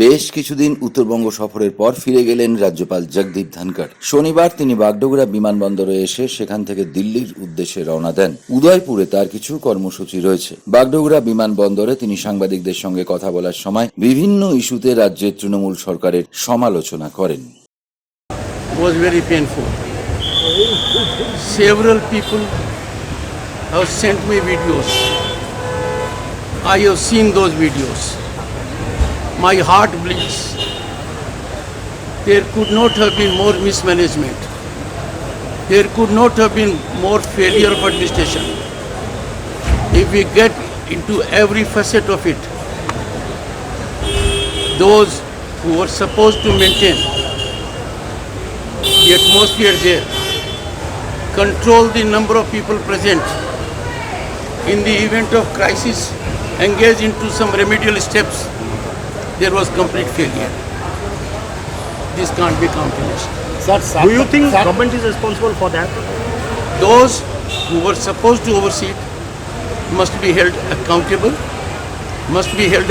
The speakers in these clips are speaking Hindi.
বেশ কিছুদিন উত্তরবঙ্গ সফরের পর ফিরে গেলেন রাজ্যপাল জগদীপ ধনখড়। শনিবার তিনি বাগডোগরা বিমানবন্দরে এসে সেখান থেকে দিল্লির উদ্দেশ্যে রওনা দেন। উদয়পুরে তার কিছু কর্মসূচি রয়েছে। বাগডোগরা বিমানবন্দরে তিনি সাংবাদিকদের সঙ্গে কথা বলার সময় বিভিন্ন ইস্যুতে রাজ্যের তৃণমূল সরকারের সমালোচনা করেন। Was very painful. Several people have sent me videos. I have seen those videos. My heart bleeds. There could not have been more mismanagement. There could not have been more failure of administration. If we get into every facet of it, those who were supposed to maintain the atmosphere there, control the number of people present, in the event of crisis, engage into some remedial steps, there was complete failure. This can't be countenanced. Do you think government is responsible for that? Those who were supposed to oversee it must be held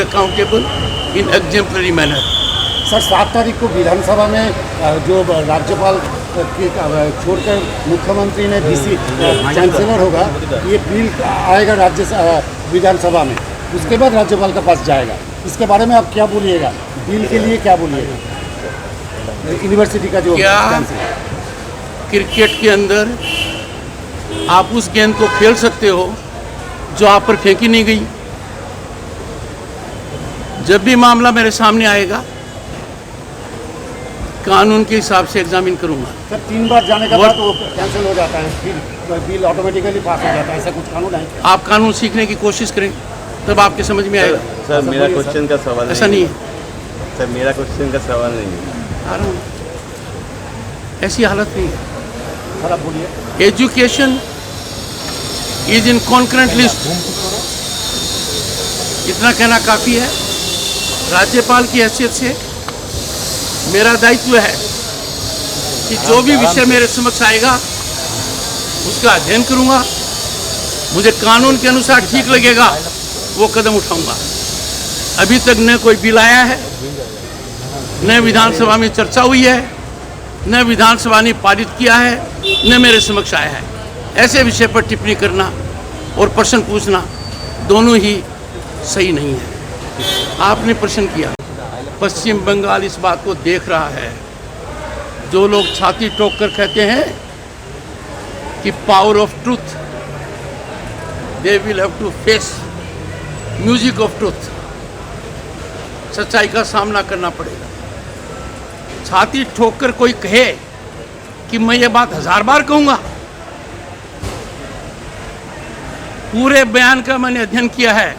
accountable in exemplary manner. Sir 7 तारीख को विधानसभा में जो राज्यपाल के छोड़कर मुख्यमंत्री ने डीसी चांसलर होगा, ये बिल आएगा विधानसभा में, उसके बाद राज्यपाल के पास जाएगा। इसके बारे में आप क्या बोलिएगा? बिल के लिए क्या बोलिएगा? यूनिवर्सिटी का जो क्या क्रिकेट के अंदर आप उस गेंद को खेल सकते हो जो आप पर फेंकी नहीं गई? जब भी मामला मेरे सामने आएगा, कानून के हिसाब से एग्जामिन करूंगा। सर 3 बार जाने के बाद वो कैंसिल हो जाता है, फिर बिल ऑटोमेटिकली पास हो जाता है, ऐसा कुछ कानून है? आप कानून सीखने की कोशिश करें, तब आपके समझ में आएगा। सर मेरा क्वेश्चन का सवाल ऐसा नहीं है सर, मेरा क्वेश्चन का सवाल नहीं है। आ रहा हूं, ऐसी हालत नहीं है। सर आप बोलिए। Education is in concurrent list, इतना कहना काफी है। राज्यपाल की हैसियत से मेरा दायित्व है कि जो भी विषय मेरे समक्ष आएगा उसका अध्ययन करूंगा, मुझे कानून के अनुसार ठीक लगेगा वो कदम उठाऊंगा। अभी तक न कोई बिल आया है, न विधानसभा में चर्चा हुई है, न विधानसभा ने पारित किया है, न मेरे समक्ष आया है। ऐसे विषय पर टिप्पणी करना और प्रश्न पूछना दोनों ही सही नहीं है। आपने प्रश्न किया, पश्चिम बंगाल इस बात को देख रहा है। जो लोग छाती ठोक कर कहते हैं कि power of truth, they will have to face music of truth. सच्चाई का सामना करना पड़ेगा। छाती ठोक कर कोई कहे कि मैं ये बात 1000 बार कहूंगा, पूरे बयान का मैंने अध्ययन किया है।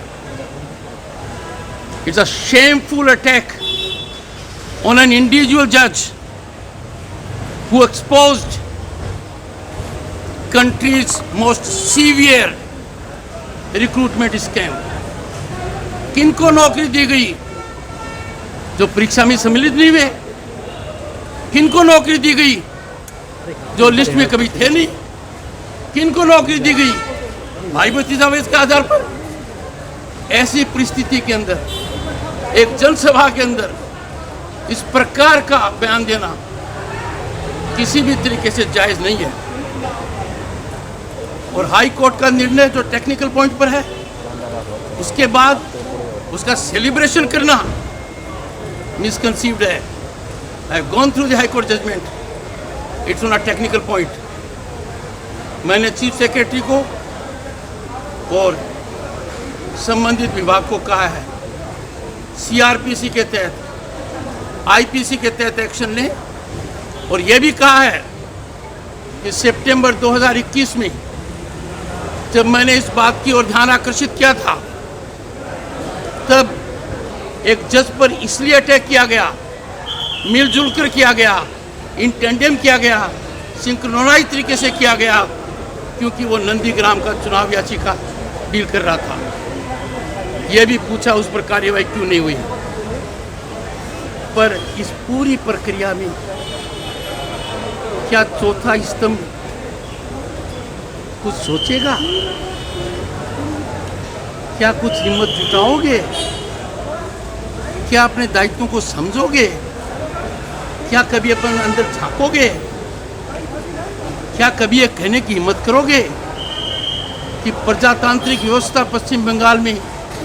It's a shameful attack on an individual judge who exposed country's most severe recruitment scam. किनको नौकरी दी गई जो परीक्षा में सम्मिलित नहीं हुए? किनको नौकरी दी गई जो लिस्ट में कभी थे नहीं? किनको नौकरी दी गई भाई भतीजावेज के आधार पर? ऐसी परिस्थिति के अंदर, एक जनसभा के अंदर इस प्रकार का बयान देना किसी भी तरीके से जायज नहीं है। और हाई कोर्ट का निर्णय जो टेक्निकल पॉइंट पर है, उसके बाद उसका सेलिब्रेशन करना मिसकंसीव्ड है। I have gone through the high court judgment, it's on a technical point. मैंने चीफ सेक्रेटरी को और संबंधित विभाग को कहा है, सीआरपीसी के तहत, आईपीसी के तहत एक्शन लें। और यह भी कहा है कि सितंबर 2021 में जब मैंने इस बात की ओर ध्यान आकर्षित किया था, तब एक जज पर इसलिए अटैक किया गया, मिलजुल कर किया गया, इन टेंडेम किया गया, सिंक्रोनाइज तरीके से किया गया, क्योंकि वो नंदीग्राम का चुनाव याचिका डील कर रहा था। यह भी पूछा उस पर कार्यवाही क्यों नहीं हुई। पर इस पूरी प्रक्रिया में क्या चौथा स्तंभ कुछ सोचेगा? क्या कुछ हिम्मत जुटाओगे? क्या अपने दायित्वों को समझोगे? क्या कभी अपन अंदर झांकोगे? क्या कभी ये कहने की हिम्मत करोगे कि प्रजातांत्रिक व्यवस्था पश्चिम बंगाल में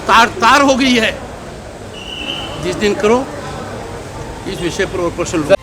तार तार हो गई है? जिस दिन करो, इस विषय पर और प्रश्न लो।